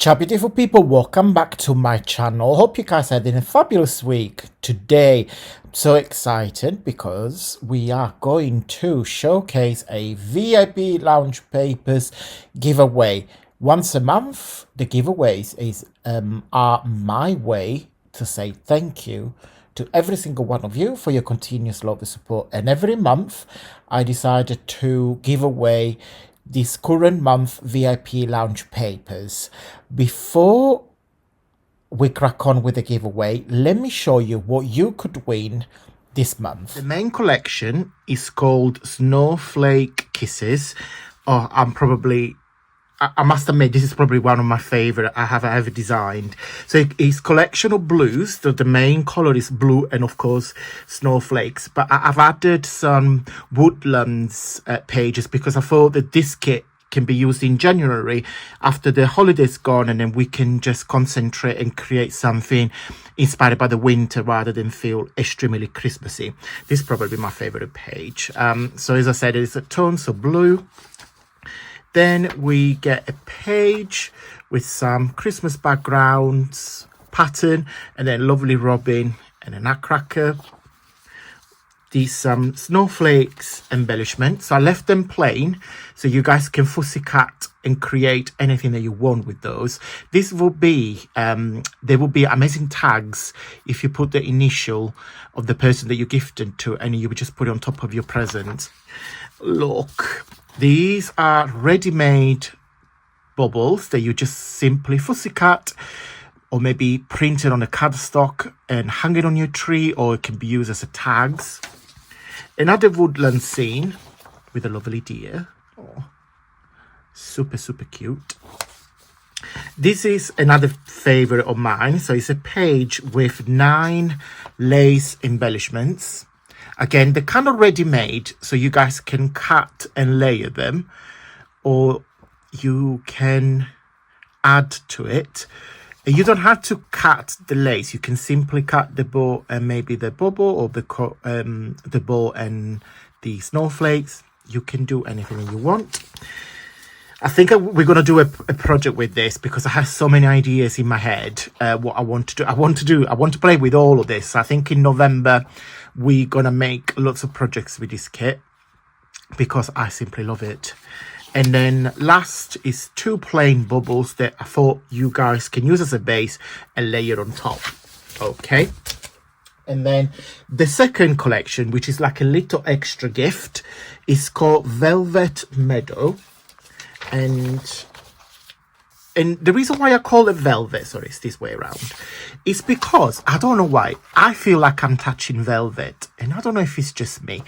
Ciao beautiful people, welcome back to my channel. Hope you guys had a fabulous week. Today I'm so excited because we are going to showcase a VIP lounge papers giveaway. Once a month, the giveaways are my way to say thank you to every single one of you for your continuous love and support. And every month I decided to give away this current month VIP lounge papers. Before we crack on with the giveaway, let me show you what you could win this month. The main collection is called Snowflake Kisses. Oh, I must admit, this is probably one of my favorite I have ever designed. So it's collection of blues. So the main color is blue and of course snowflakes. But I've added some woodlands pages because I thought that this kit can be used in January after the holidays gone, and then we can just concentrate and create something inspired by the winter rather than feel extremely Christmassy. This is probably my favorite page. So as I said, it's a tone, so blue. Then we get a page with some Christmas backgrounds, pattern, and then lovely robin and a nutcracker. These snowflakes embellishment. So I left them plain so you guys can fussy cut and create anything that you want with those. This will be there will be amazing tags if you put the initial of the person that you gifted to, and you would just put it on top of your present. Look, these are ready-made bubbles that you just simply fussy cut, or maybe print it on a cardstock and hang it on your tree, or it can be used as a tags. Another woodland scene with a lovely deer. Oh, super cute. This is another favorite of mine. So it's a page with 9 lace embellishments. Again, they're kind of ready-made, so you guys can cut and layer them, or you can add to it. You don't have to cut the lace. You can simply cut the bow and maybe the bubble, or the bow and the snowflakes. You can do anything you want. I think we're going to do a project with this because I have so many ideas in my head. What I want to do. I want to play with all of this. I think in November we're going to make lots of projects with this kit because I simply love it. And then last is 2 plain bubbles that I thought you guys can use as a base and layer on top. Okay. And then the second collection, which is like a little extra gift, is called Velvet Meadow. And the reason why I call it velvet, sorry, it's this way around, is because I don't know why I feel like I'm touching velvet, and I don't know if it's just me.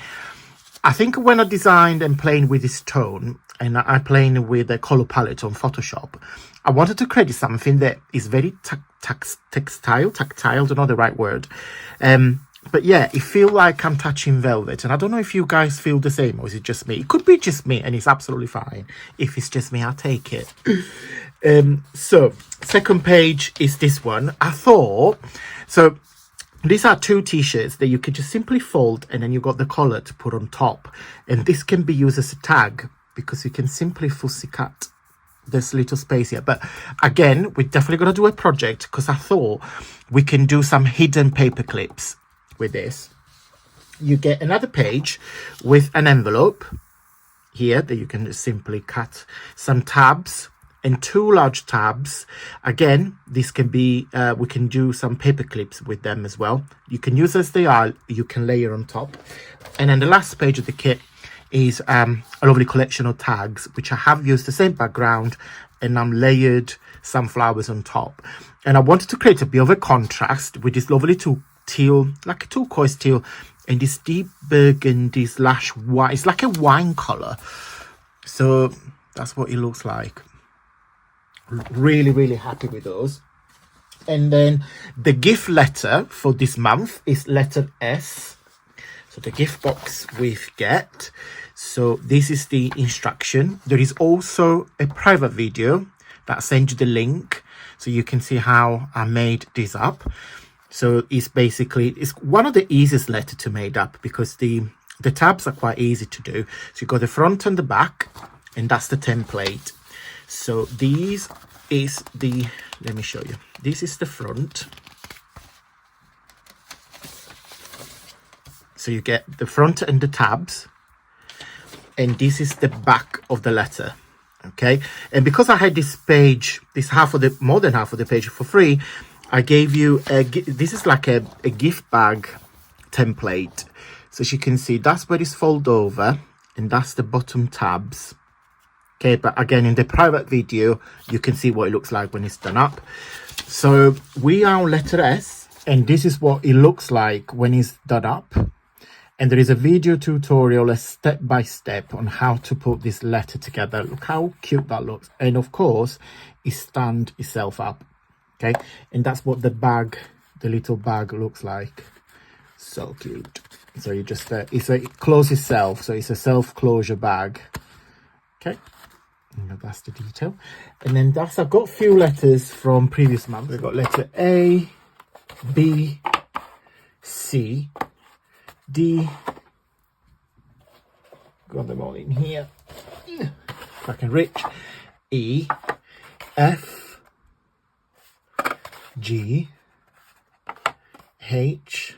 I think when I designed and playing with this tone, and I playing with the color palette on Photoshop, I wanted to create something that is very tactile, don't know the right word. But yeah, it feels like I'm touching velvet, and I don't know if you guys feel the same, or is it just me? It could be just me, and it's absolutely fine. If it's just me, I'll take it. So second page is this one. I thought, so these are 2 t-shirts that you could just simply fold, and then you got the collar to put on top, and this can be used as a tag because you can simply fussy cut this little space here. But again, we're definitely going to do a project because I thought we can do some hidden paper clips with this. You get another page with an envelope here that you can just simply cut, some tabs and 2 large tabs. Again, this can be we can do some paper clips with them as well. You can use as they are, you can layer on top. And then the last page of the kit is a lovely collection of tags, which I have used the same background, and I'm layered some flowers on top. And I wanted to create a bit of a contrast with this lovely teal, like a turquoise teal, and this deep burgundy slash white. It's like a wine color. So that's what it looks like. Really happy with those. And then the gift letter for this month is letter S. So the gift box we get. So this is the instruction. There is also a private video that I send you the link so you can see how I made this up. So it's one of the easiest letters to make up because the tabs are quite easy to do. So you got the front and the back, and that's the template. So these is the, let me show you, this is the front. So you get the front and the tabs, and this is the back of the letter. Okay, and because I had this page, this half of the, more than half of the page for free, I gave you a, this is like a gift bag template. So as you can see, that's where it's fold over, and that's the bottom tabs. Okay, but again, in the private video, you can see what it looks like when it's done up. So we are on letter S, and this is what it looks like when it's done up. And there is a video tutorial, a step-by-step on how to put this letter together. Look how cute that looks. And of course, it stands itself up. Okay, and that's what the bag, the little bag looks like. So cute. So you just, it's a, it closes itself. So it's a self-closure bag. Okay, and that's the detail. And then that's, I've got a few letters from previous months. We've got letter A, B, C, D, got them all in here, if I can reach, E, F, G, H,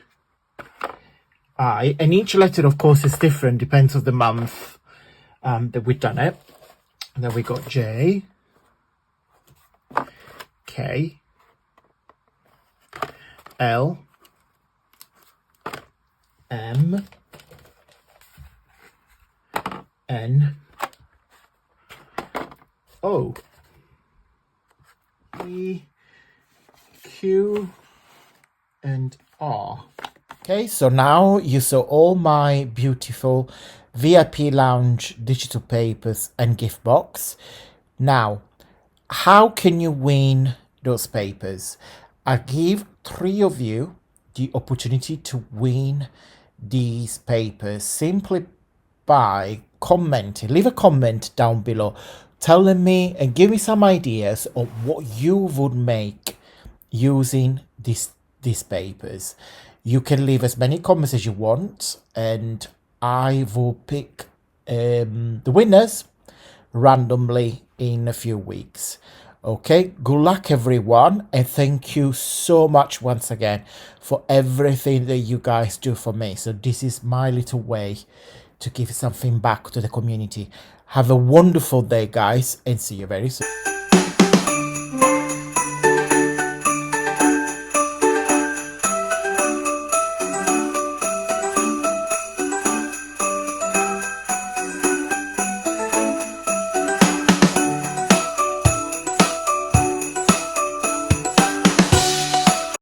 I, and each letter of course is different, depends on the month that we've done it. And then we got J, K, L, M, N, O, E, Q, and R. Okay, so now you saw all my beautiful VIP Lounge digital papers and gift box. Now, how can you win those papers? I give 3 of you the opportunity to win these papers simply by commenting. Leave a comment down below telling me and give me some ideas of what you would make using these papers. You can leave as many comments as you want, and I will pick the winners randomly in a few weeks. Okay, good luck everyone, and thank you so much once again for everything that you guys do for me. So this is my little way to give something back to the community. Have a wonderful day, guys, and see you very soon.